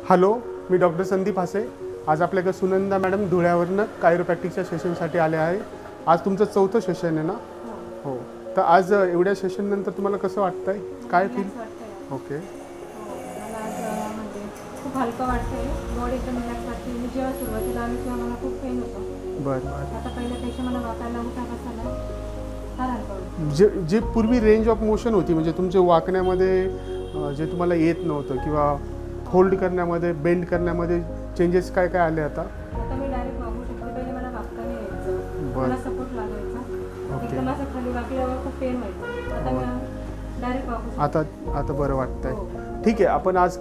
Hello, मी doctor Sandeep हासे. आज आपल्याकडे Sunanda madam धुळ्यावरनं कायरोप्रॅक्टिकच्या सेशनसाठी आले आहे. आज तुमचं 4थं सेशन आहे ना? हो. तर आज एवढ्या सेशननंतर तुम्हाला कसं वाटतंय? काय फील? ओके. मला आज म्हणजे खूप हलकं वाटतंय. बॉडी एकदम रिलॅक्स वाटते. मी जेव्हा सुरुवातीला आली तेव्हा मला खूप पेन होतं. बरं. आता पहिल्यापेक्षा मला वाकायला उठा बसायला फार हलकं वाटतं. जे पूर्वी रेंज ऑफ मोशन होती, म्हणजे तुमचे वाकण्यामध्ये जे तुम्हाला येत नव्हतं किंवा फोल्ड करण्यामध्ये, बेंड करण्यामध्ये चेंजेस काय काय आले आता? आता मी डायरेक्ट वाकू शकते. पहिले मला वाकता नाही यायचं. मला सपोर्ट लागायचा. एकदम असं खाली वाकल्यावर खूप पेन व्हायचं. आता मी डायरेक्ट वाकू शकते. आता बरं वाटतंय. हो. ठीक आहे. आपण आज